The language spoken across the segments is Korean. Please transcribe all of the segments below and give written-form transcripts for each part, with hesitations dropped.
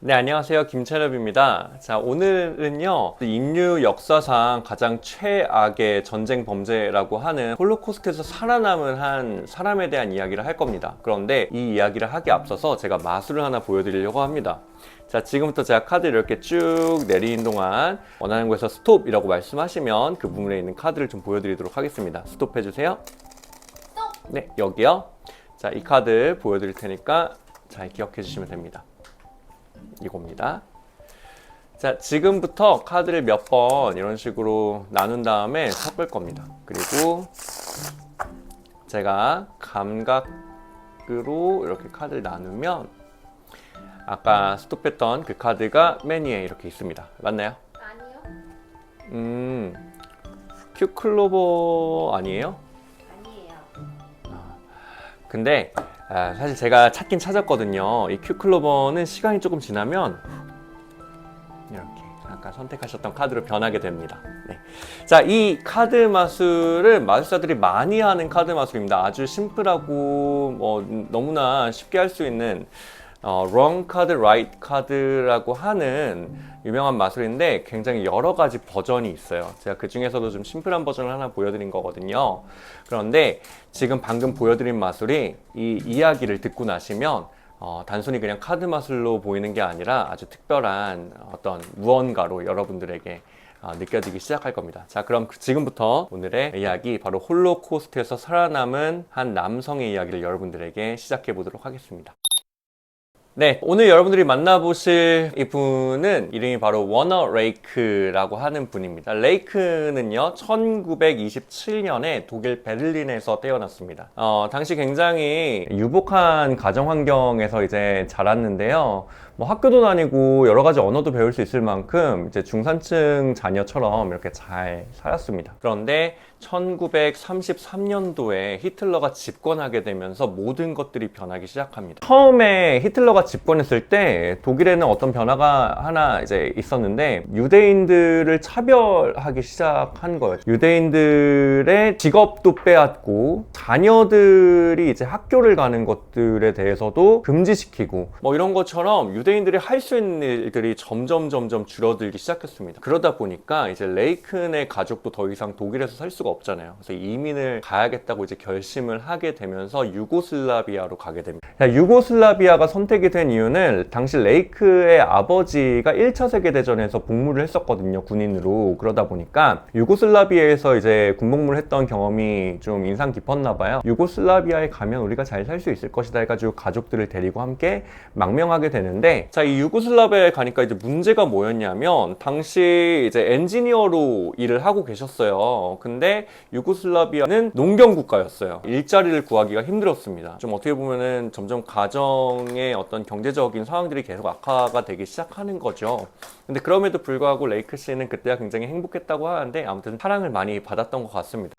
네, 안녕하세요. 김철엽입니다. 자, 오늘은요, 인류 역사상 가장 최악의 전쟁 범죄라고 하는 홀로코스트에서 살아남은 한 사람에 대한 이야기를 할 겁니다. 그런데 이 이야기를 하기 앞서서 제가 마술을 하나 보여드리려고 합니다. 자, 지금부터 제가 카드를 이렇게 쭉 내리는 동안 원하는 곳에서 스톱이라고 말씀하시면 그 부분에 있는 카드를 좀 보여드리도록 하겠습니다. 스톱 해주세요. 네, 여기요. 자, 이 카드 보여드릴 테니까 잘 기억해 주시면 됩니다. 이겁니다. 자, 지금부터 카드를 몇 번 이런 식으로 나눈 다음에 섞을 겁니다. 그리고 제가 감각으로 이렇게 카드를 나누면 아까 스톱했던 그 카드가 맨 위에 이렇게 있습니다. 맞나요? 아니요. 큐클로버 아니에요? 아니에요. 근데 사실 제가 찾긴 찾았거든요. 이 큐클로버는 시간이 조금 지나면 이렇게 아까 선택하셨던 카드로 변하게 됩니다. 네. 자, 이 카드 마술은 마술사들이 많이 하는 카드 마술입니다. 아주 심플하고 너무나 쉽게 할 수 있는 wrong 카드, right 카드라고 하는 유명한 마술인데 굉장히 여러 가지 버전이 있어요. 제가 그 중에서도 좀 심플한 버전을 하나 보여드린 거거든요. 그런데 지금 방금 보여드린 마술이 이 이야기를 듣고 나시면 단순히 그냥 카드 마술로 보이는 게 아니라 아주 특별한 어떤 무언가로 여러분들에게 느껴지기 시작할 겁니다. 자, 그럼 지금부터 오늘의 이야기, 바로 홀로코스트에서 살아남은 한 남성의 이야기를 여러분들에게 시작해 보도록 하겠습니다. 네, 오늘 여러분들이 만나보실 이 분은 이름이 바로 워너 레이크라고 하는 분입니다. 레이크는요, 1927년에 독일 베를린에서 태어났습니다. 당시 굉장히 유복한 가정 환경에서 이제 자랐는데요. 학교도 다니고 여러 가지 언어도 배울 수 있을 만큼 이제 중산층 자녀처럼 이렇게 잘 살았습니다. 그런데 1933년도에 히틀러가 집권하게 되면서 모든 것들이 변하기 시작합니다. 처음에 히틀러가 집권했을 때 독일에는 어떤 변화가 하나 이제 있었는데, 유대인들을 차별하기 시작한 거예요. 유대인들의 직업도 빼앗고 자녀들이 이제 학교를 가는 것들에 대해서도 금지시키고 이런 것처럼 유대인들이 할 수 있는 일들이 점점 줄어들기 시작했습니다. 그러다 보니까 이제 레이큰의 가족도 더 이상 독일에서 살 수가 없잖아요. 그래서 이민을 가야겠다고 이제 결심을 하게 되면서 유고슬라비아로 가게 됩니다. 유고슬라비아가 선택이 된 이유는 당시 레이크의 아버지가 1차 세계대전에서 복무를 했었거든요, 군인으로. 그러다 보니까 유고슬라비아에서 이제 군복무를 했던 경험이 좀 인상 깊었나 봐요. 유고슬라비아에 가면 우리가 잘 살 수 있을 것이다 해가지고 가족들을 데리고 함께 망명하게 되는데, 자, 이 유고슬라비아에 가니까 이제 문제가 뭐였냐면, 당시 이제 엔지니어로 일을 하고 계셨어요. 근데 유고슬라비아는 농경 국가였어요. 일자리를 구하기가 힘들었습니다. 좀 어떻게 보면은 점점 가정의 어떤 경제적인 상황들이 계속 악화가 되기 시작하는 거죠. 근데 그럼에도 불구하고 레이크 씨는 그때가 굉장히 행복했다고 하는데, 아무튼 사랑을 많이 받았던 것 같습니다.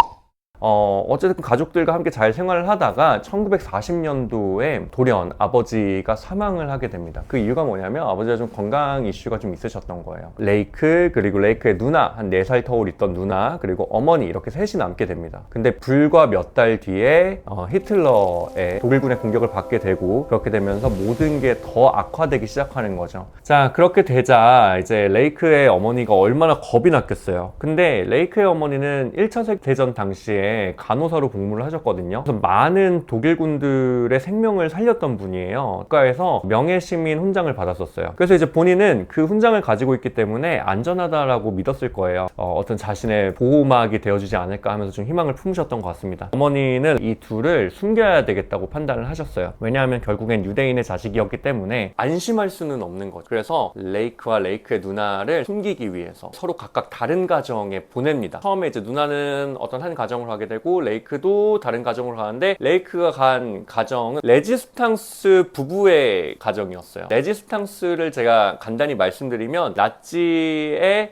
어쨌든 가족들과 함께 잘 생활을 하다가 1940년도에 돌연 아버지가 사망을 하게 됩니다. 그 이유가 뭐냐면, 아버지가 좀 건강 이슈가 좀 있으셨던 거예요. 레이크, 그리고 레이크의 누나, 한 4살 터울 있던 누나, 그리고 어머니, 이렇게 셋이 남게 됩니다. 근데 불과 몇 달 뒤에 히틀러의 독일군의 공격을 받게 되고, 그렇게 되면서 모든 게 더 악화되기 시작하는 거죠. 자, 그렇게 되자 이제 레이크의 어머니가 얼마나 겁이 났겠어요. 근데 레이크의 어머니는 1차 세계대전 당시에 간호사로 복무를 하셨거든요. 그래서 많은 독일군들의 생명을 살렸던 분이에요. 국가에서 명예시민 훈장을 받았었어요. 그래서 이제 본인은 그 훈장을 가지고 있기 때문에 안전하다라고 믿었을 거예요. 어떤 자신의 보호막이 되어주지 않을까 하면서 좀 희망을 품으셨던 것 같습니다. 어머니는 이 둘을 숨겨야 되겠다고 판단을 하셨어요. 왜냐하면 결국엔 유대인의 자식이었기 때문에 안심할 수는 없는 거죠. 그래서 레이크와 레이크의 누나를 숨기기 위해서 서로 각각 다른 가정에 보냅니다. 처음에 이제 누나는 어떤 한 가정을 하게 되고, 레이크도 다른 가정으로 가는데, 레이크가 간 가정은 레지스탕스 부부의 가정이었어요. 레지스탕스를 제가 간단히 말씀드리면 나치에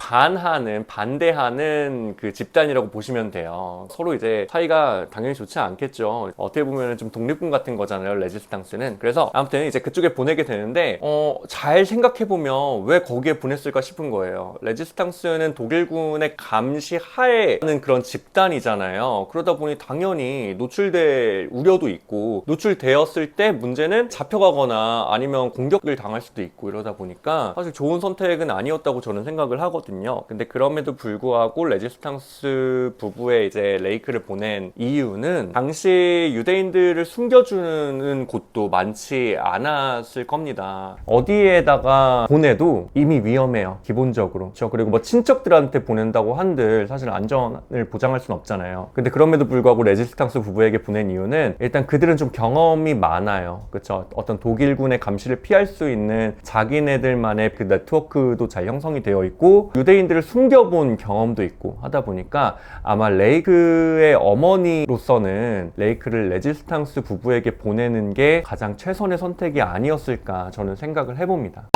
반대하는 그 집단이라고 보시면 돼요. 서로 이제 사이가 당연히 좋지 않겠죠. 어떻게 보면 좀 독립군 같은 거잖아요, 레지스탕스는. 그래서 아무튼 이제 그쪽에 보내게 되는데, 잘 생각해보면 왜 거기에 보냈을까 싶은 거예요. 레지스탕스는 독일군의 감시하에 하는 그런 집단이잖아요. 거잖아요. 그러다 보니 당연히 노출될 우려도 있고, 노출되었을 때 문제는 잡혀가거나 아니면 공격을 당할 수도 있고, 이러다 보니까 사실 좋은 선택은 아니었다고 저는 생각을 하거든요. 근데 그럼에도 불구하고 레지스탕스 부부의 이제 레이크를 보낸 이유는 당시 유대인들을 숨겨주는 곳도 많지 않았을 겁니다. 어디에다가 보내도 이미 위험해요, 기본적으로. 그렇죠? 그리고 뭐 친척들한테 보낸다고 한들 사실 안전을 보장할 수는 없잖아요. 근데 그럼에도 불구하고 레지스탕스 부부에게 보낸 이유는 일단 그들은 좀 경험이 많아요. 그렇죠? 어떤 독일군의 감시를 피할 수 있는 자기네들만의 그 네트워크도 잘 형성이 되어 있고, 유대인들을 숨겨본 경험도 있고 하다 보니까 아마 레이크의 어머니로서는 레이크를 레지스탕스 부부에게 보내는 게 가장 최선의 선택이 아니었을까 저는 생각을 해봅니다.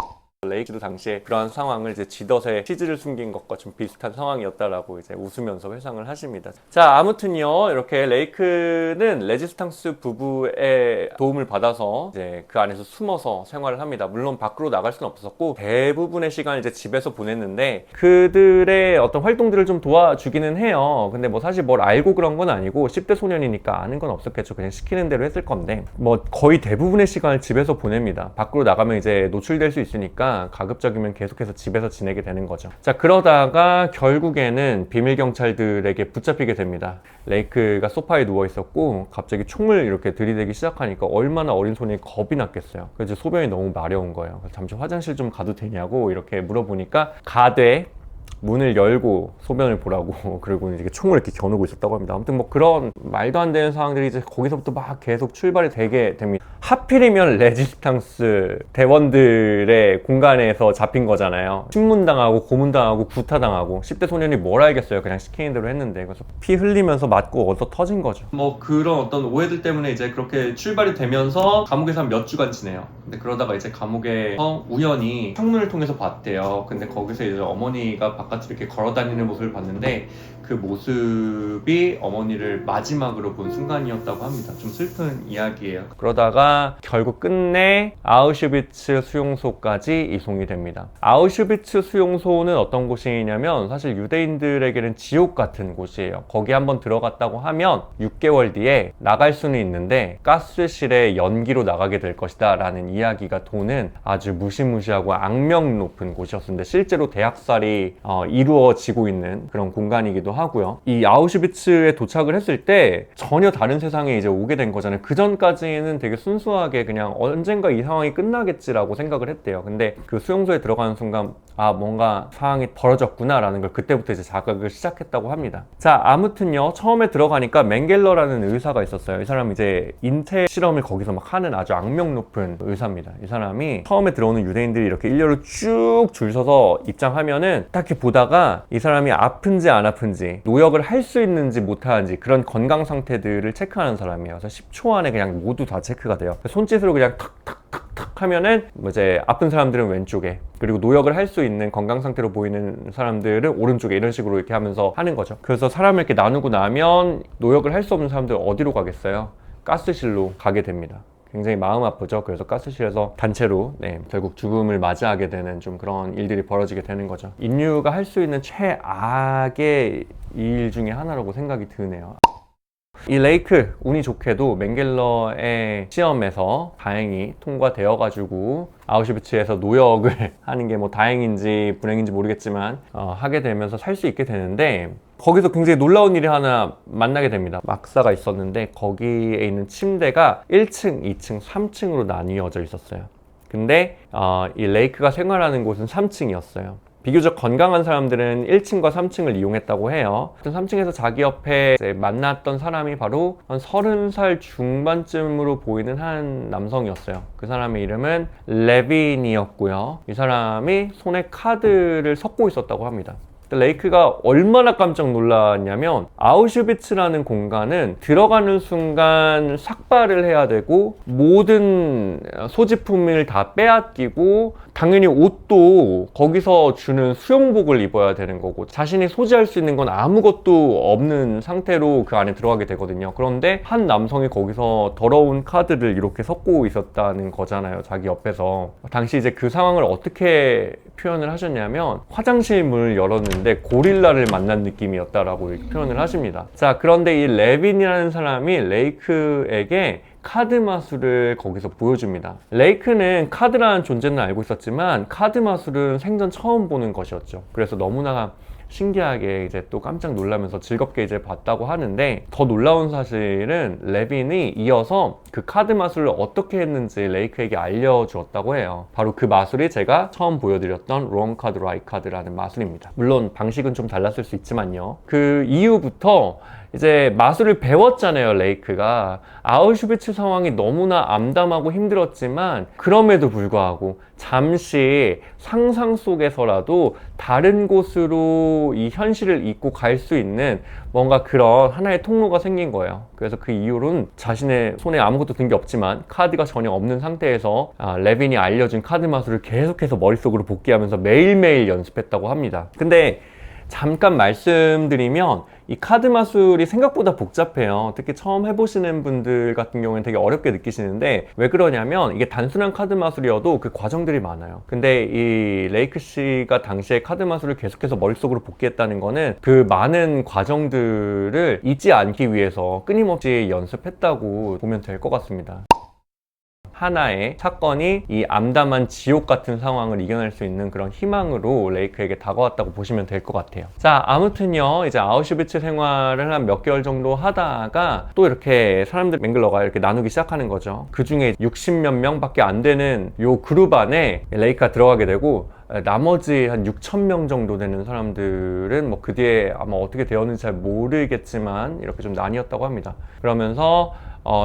레이크도 당시에 그러한 상황을 이제 쥐덫에 치즈를 숨긴 것과 좀 비슷한 상황이었다라고 이제 웃으면서 회상을 하십니다. 자, 아무튼요, 이렇게 레이크는 레지스탕스 부부의 도움을 받아서 이제 그 안에서 숨어서 생활을 합니다. 물론 밖으로 나갈 수는 없었고 대부분의 시간을 이제 집에서 보냈는데 그들의 어떤 활동들을 좀 도와주기는 해요. 근데 뭐 사실 뭘 알고 그런 건 아니고 10대 소년이니까 아는 건 없었겠죠. 그냥 시키는 대로 했을 건데 뭐 거의 대부분의 시간을 집에서 보냅니다. 밖으로 나가면 이제 노출될 수 있으니까 가급적이면 계속해서 집에서 지내게 되는 거죠. 자, 그러다가 결국에는 비밀 경찰들에게 붙잡히게 됩니다. 레이크가 소파에 누워 있었고 갑자기 총을 이렇게 들이대기 시작하니까 얼마나 어린 손이 겁이 났겠어요. 그래서 소변이 너무 마려운 거예요. 그래서 잠시 화장실 좀 가도 되냐고 이렇게 물어보니까 가되 문을 열고 소변을 보라고 그리고 이제 총을 이렇게 겨누고 있었다고 합니다. 아무튼 뭐 그런 말도 안 되는 상황들이 이제 거기서부터 막 계속 출발이 되게 됩니다. 하필이면 레지스탕스 대원들의 공간에서 잡힌 거잖아요. 신문당하고 고문당하고 구타당하고 10대 소년이 뭘 알겠어요. 그냥 시키는 대로 했는데. 그래서 피 흘리면서 맞고 어디서 터진 거죠. 뭐 그런 어떤 오해들 때문에 이제 그렇게 출발이 되면서 감옥에서 한 몇 주간 지내요. 근데 그러다가 이제 감옥에서 우연히 창문을 통해서 봤대요. 근데 거기서 이제 어머니가 바깥으로 이렇게 걸어다니는 모습을 봤는데 그 모습이 어머니를 마지막으로 본 순간이었다고 합니다. 좀 슬픈 이야기예요. 그러다가 결국 끝내 아우슈비츠 수용소까지 이송이 됩니다. 아우슈비츠 수용소는 어떤 곳이냐면 사실 유대인들에게는 지옥 같은 곳이에요. 거기 한번 들어갔다고 하면 6개월 뒤에 나갈 수는 있는데 가스실에 연기로 나가게 될 것이다 라는 이야기가 도는 아주 무시무시하고 악명 높은 곳이었습니다. 실제로 대학살이 이루어지고 있는 그런 공간이기도 하고요. 이 아우슈비츠에 도착을 했을 때 전혀 다른 세상에 이제 오게 된 거잖아요. 그 전까지는 되게 순수하게 그냥 언젠가 이 상황이 끝나겠지라고 생각을 했대요. 근데 그 수용소에 들어가는 순간 아 뭔가 상황이 벌어졌구나 라는 걸 그때부터 이제 자각을 시작했다고 합니다. 자, 아무튼요, 처음에 들어가니까 맹겔러라는 의사가 있었어요. 이 사람이 이제 인체 실험을 거기서 막 하는 아주 악명 높은 의사입니다. 이 사람이 처음에 들어오는 유대인들이 이렇게 일렬로 쭉 줄 서서 입장하면은 딱히 보다가 이 사람이 아픈지 안 아픈지, 노역을 할 수 있는지 못하는지 그런 건강 상태들을 체크하는 사람이에요. 그래서 10초 안에 그냥 모두 다 체크가 돼요. 손짓으로 그냥 탁탁탁탁 하면은 이제 아픈 사람들은 왼쪽에, 그리고 노역을 할 수 있는 건강 상태로 보이는 사람들은 오른쪽에, 이런 식으로 이렇게 하면서 하는 거죠. 그래서 사람을 이렇게 나누고 나면 노역을 할 수 없는 사람들은 어디로 가겠어요? 가스실로 가게 됩니다. 굉장히 마음 아프죠. 그래서 가스실에서 단체로 결국 죽음을 맞이하게 되는 좀 그런 일들이 벌어지게 되는 거죠. 인류가 할 수 있는 최악의 일 중에 하나라고 생각이 드네요. 이 레이크 운이 좋게도 맹겔러의 시험에서 다행히 통과되어 가지고 아우슈비츠에서 노역을 하는 게 뭐 다행인지 불행인지 모르겠지만 하게 되면서 살 수 있게 되는데, 거기서 굉장히 놀라운 일이 하나 만나게 됩니다. 막사가 있었는데 거기에 있는 침대가 1층, 2층, 3층으로 나뉘어져 있었어요. 근데 이 레이크가 생활하는 곳은 3층이었어요. 비교적 건강한 사람들은 1층과 3층을 이용했다고 해요. 3층에서 자기 옆에 만났던 사람이 바로 한 30살 중반쯤으로 보이는 한 남성이었어요. 그 사람의 이름은 레빈이었고요. 이 사람이 손에 카드를 섞고 있었다고 합니다. 레이크가 얼마나 깜짝 놀랐냐면 아우슈비츠라는 공간은 들어가는 순간 삭발을 해야 되고 모든 소지품을 다 빼앗기고 당연히 옷도 거기서 주는 수영복을 입어야 되는 거고 자신이 소지할 수 있는 건 아무것도 없는 상태로 그 안에 들어가게 되거든요. 그런데 한 남성이 거기서 더러운 카드를 이렇게 섞고 있었다는 거잖아요. 자기 옆에서. 당시 이제 그 상황을 어떻게 표현을 하셨냐면 화장실 문을 열었는데 고릴라를 만난 느낌이었다라고 이렇게 표현을 하십니다. 자, 그런데 이 레빈이라는 사람이 레이크에게 카드 마술을 거기서 보여줍니다. 레이크는 카드라는 존재는 알고 있었지만 카드 마술은 생전 처음 보는 것이었죠. 그래서 너무나 신기하게 이제 또 깜짝 놀라면서 즐겁게 이제 봤다고 하는데, 더 놀라운 사실은 레빈이 이어서 그 카드 마술을 어떻게 했는지 레이크에게 알려주었다고 해요. 바로 그 마술이 제가 처음 보여드렸던 롱 카드, 라이트 카드라는 마술입니다. 물론 방식은 좀 달랐을 수 있지만요. 그 이후부터 이제 마술을 배웠잖아요, 레이크가. 아우슈비츠 상황이 너무나 암담하고 힘들었지만 그럼에도 불구하고 잠시 상상 속에서라도 다른 곳으로 이 현실을 잊고 갈 수 있는 뭔가 그런 하나의 통로가 생긴 거예요. 그래서 그 이후로는 자신의 손에 아무것도 든 게 없지만 카드가 전혀 없는 상태에서 레빈이 알려준 카드 마술을 계속해서 머릿속으로 복귀하면서 매일매일 연습했다고 합니다. 근데 잠깐 말씀드리면 이 카드 마술이 생각보다 복잡해요. 특히 처음 해보시는 분들 같은 경우에는 되게 어렵게 느끼시는데, 왜 그러냐면 이게 단순한 카드 마술이어도 그 과정들이 많아요. 근데 이 레이크 씨가 당시에 카드 마술을 계속해서 머릿속으로 복귀했다는 거는 그 많은 과정들을 잊지 않기 위해서 끊임없이 연습했다고 보면 될 것 같습니다. 하나의 사건이 이 암담한 지옥 같은 상황을 이겨낼 수 있는 그런 희망으로 레이크에게 다가왔다고 보시면 될 것 같아요. 자, 아무튼요, 이제 아우슈비츠 생활을 한 몇 개월 정도 하다가 또 이렇게 사람들 맹글러가 이렇게 나누기 시작하는 거죠. 그 중에 60몇 명밖에 안 되는 요 그룹 안에 레이크가 들어가게 되고, 나머지 한 6,000명 정도 되는 사람들은 뭐 그 뒤에 아마 어떻게 되었는지 잘 모르겠지만 이렇게 좀 나뉘었다고 합니다. 그러면서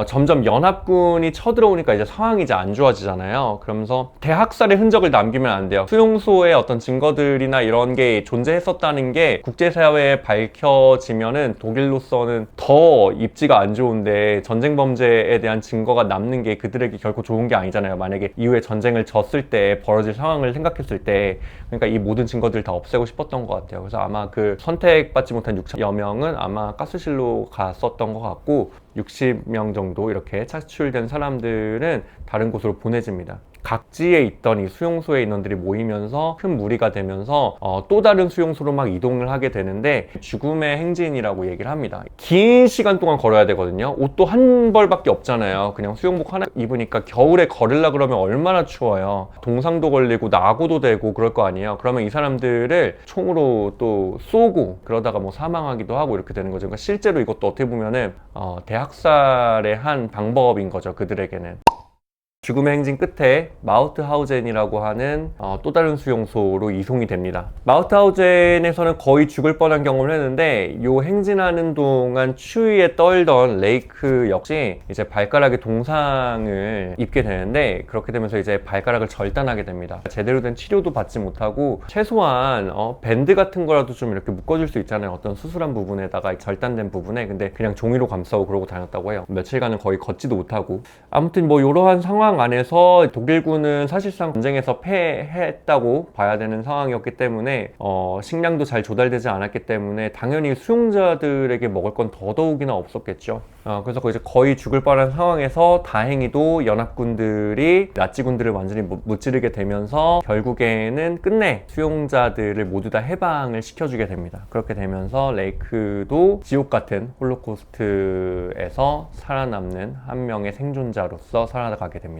점점 연합군이 쳐들어오니까 이제 상황이 이제 안 좋아지잖아요. 그러면서 대학살의 흔적을 남기면 안 돼요. 수용소의 어떤 증거들이나 이런 게 존재했었다는 게 국제사회에 밝혀지면은 독일로서는 더 입지가 안 좋은데, 전쟁 범죄에 대한 증거가 남는 게 그들에게 결코 좋은 게 아니잖아요. 만약에 이후에 전쟁을 졌을 때 벌어질 상황을 생각했을 때. 그러니까 이 모든 증거들을 다 없애고 싶었던 것 같아요. 그래서 아마 그 선택받지 못한 6,000여 명은 아마 가스실로 갔었던 것 같고, 60명 정도 이렇게 차출된 사람들은 다른 곳으로 보내집니다. 각지에 있던 이 수용소의 인원들이 모이면서 큰 무리가 되면서 또 다른 수용소로 막 이동을 하게 되는데, 죽음의 행진이라고 얘기를 합니다. 긴 시간 동안 걸어야 되거든요. 옷도 한 벌밖에 없잖아요. 그냥 수영복 하나 입으니까 겨울에 걸으려 그러면 얼마나 추워요. 동상도 걸리고 낙오도 되고 그럴 거 아니에요. 그러면 이 사람들을 총으로 또 쏘고 그러다가 뭐 사망하기도 하고 이렇게 되는 거죠. 그러니까 실제로 이것도 어떻게 보면은 대학살의 한 방법인 거죠, 그들에게는. 죽음의 행진 끝에 마우트하우젠이라고 하는 또 다른 수용소로 이송이 됩니다. 마우트하우젠에서는 거의 죽을 뻔한 경험을 했는데, 이 행진하는 동안 추위에 떨던 레이크 역시 이제 발가락에 동상을 입게 되는데, 그렇게 되면서 이제 발가락을 절단하게 됩니다. 제대로 된 치료도 받지 못하고 최소한 밴드 같은 거라도 좀 이렇게 묶어줄 수 있잖아요. 어떤 수술한 부분에다가 절단된 부분에. 근데 그냥 종이로 감싸고 그러고 다녔다고 해요. 며칠간은 거의 걷지도 못하고. 아무튼 뭐 이러한 상황 안에서 독일군은 사실상 전쟁에서 패했다고 봐야 되는 상황이었기 때문에 식량도 잘 조달되지 않았기 때문에 당연히 수용자들에게 먹을 건 더더욱이나 없었겠죠. 그래서 이제 거의 죽을 뻔한 상황에서 다행히도 연합군들이 나치군들을 완전히 무찌르게 되면서 결국에는 끝내 수용자들을 모두 다 해방을 시켜주게 됩니다. 그렇게 되면서 레이크도 지옥 같은 홀로코스트에서 살아남는 한 명의 생존자로서 살아가게 됩니다.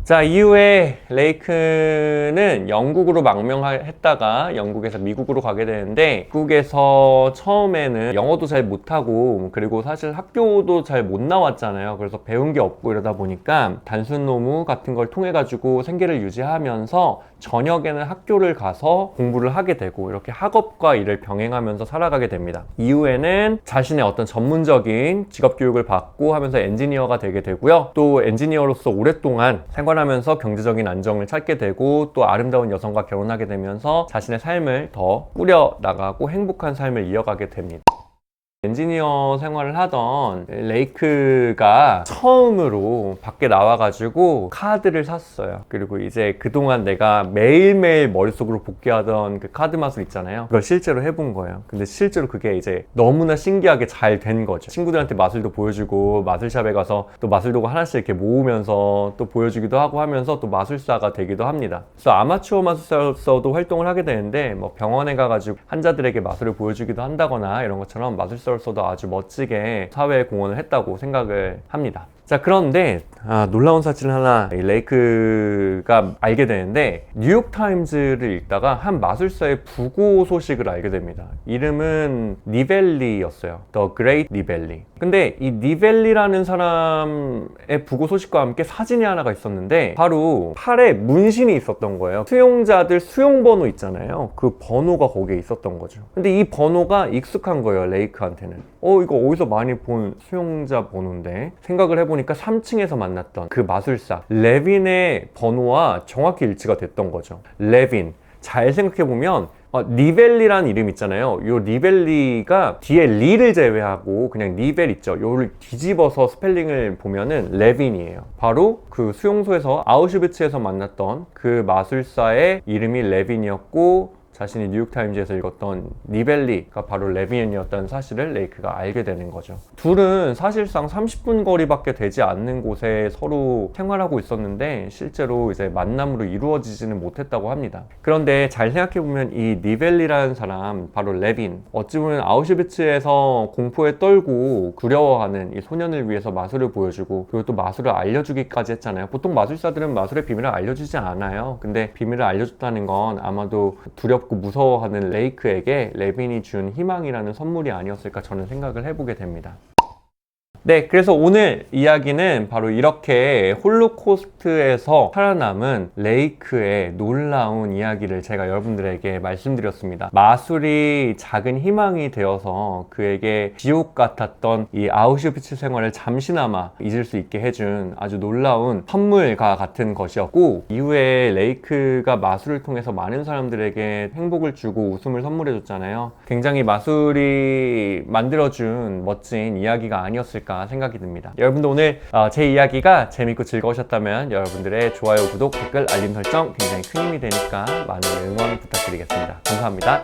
자, 이후에 레이크는 영국으로 망명했다가 영국에서 미국으로 가게 되는데, 미국에서 처음에는 영어도 잘 못하고, 그리고 사실 학교도 잘 못 나왔잖아요. 그래서 배운 게 없고 이러다 보니까 단순 노무 같은 걸 통해 가지고 생계를 유지하면서 저녁에는 학교를 가서 공부를 하게 되고, 이렇게 학업과 일을 병행하면서 살아가게 됩니다. 이후에는 자신의 어떤 전문적인 직업 교육을 받고 하면서 엔지니어가 되게 되고요. 또 엔지니어로서 오랫동안 생활하면서 경제적인 안정을 찾게 되고, 또 아름다운 여성과 결혼하게 되면서 자신의 삶을 더 꾸려나가고 행복한 삶을 이어가게 됩니다. 엔지니어 생활을 하던 레이크가 처음으로 밖에 나와가지고 카드를 샀어요. 그리고 이제 그동안 내가 매일매일 머릿속으로 복귀하던 그 카드 마술 있잖아요. 그걸 실제로 해본 거예요. 근데 실제로 그게 이제 너무나 신기하게 잘 된 거죠. 친구들한테 마술도 보여주고 마술샵에 가서 또 마술도구 하나씩 이렇게 모으면서 또 보여주기도 하고 하면서 또 마술사가 되기도 합니다. 그래서 아마추어 마술사로서도 활동을 하게 되는데 뭐 병원에 가가지고 환자들에게 마술을 보여주기도 한다거나 이런 것처럼 마술사로서도 아주 멋지게 사회에 공헌을 했다고 생각을 합니다. 자, 그런데 놀라운 사실을 하나 이 레이크가 알게 되는데, 뉴욕타임즈를 읽다가 한 마술사의 부고 소식을 알게 됩니다. 이름은 니벨리였어요. The Great 니벨리. 근데 이 니벨리라는 사람의 부고 소식과 함께 사진이 하나가 있었는데, 바로 팔에 문신이 있었던 거예요. 수용자들 수용번호 있잖아요. 그 번호가 거기에 있었던 거죠. 근데 이 번호가 익숙한 거예요, 레이크한테는. 이거 어디서 많이 본 수용자 번호인데, 생각을 해보니까 3층에서 만났던 그 마술사 레빈의 번호와 정확히 일치가 됐던 거죠. 레빈. 잘 생각해보면 니벨리라는 이름 있잖아요. 요 니벨리가 뒤에 리를 제외하고 그냥 니벨 있죠. 요를 뒤집어서 스펠링을 보면은 레빈이에요. 바로 그 수용소에서 아우슈비츠에서 만났던 그 마술사의 이름이 레빈이었고, 자신이 뉴욕타임즈에서 읽었던 니벨리가 바로 레빈이었다는 사실을 레이크가 알게 되는 거죠. 둘은 사실상 30분 거리밖에 되지 않는 곳에 서로 생활하고 있었는데 실제로 이제 만남으로 이루어지지는 못했다고 합니다. 그런데 잘 생각해보면 이 니벨리라는 사람, 바로 레빈, 어찌 보면 아우슈비츠에서 공포에 떨고 두려워하는 이 소년을 위해서 마술을 보여주고, 그리고 또 마술을 알려주기까지 했잖아요. 보통 마술사들은 마술의 비밀을 알려주지 않아요. 근데 비밀을 알려줬다는 건 아마도 두렵고 무서워하는 레이크에게 레빈이 준 희망이라는 선물이 아니었을까 저는 생각을 해보게 됩니다. 네, 그래서 오늘 이야기는 바로 이렇게 홀로코스트에서 살아남은 레이크의 놀라운 이야기를 제가 여러분들에게 말씀드렸습니다. 마술이 작은 희망이 되어서 그에게 지옥 같았던 이 아우슈비츠 생활을 잠시나마 잊을 수 있게 해준 아주 놀라운 선물과 같은 것이었고, 이후에 레이크가 마술을 통해서 많은 사람들에게 행복을 주고 웃음을 선물해줬잖아요. 굉장히 마술이 만들어준 멋진 이야기가 아니었을까 생각이 듭니다. 여러분도 오늘 제 이야기가 재밌고 즐거우셨다면 여러분들의 좋아요, 구독, 댓글, 알림 설정 굉장히 큰 힘이 되니까 많은 응원 부탁드리겠습니다. 감사합니다.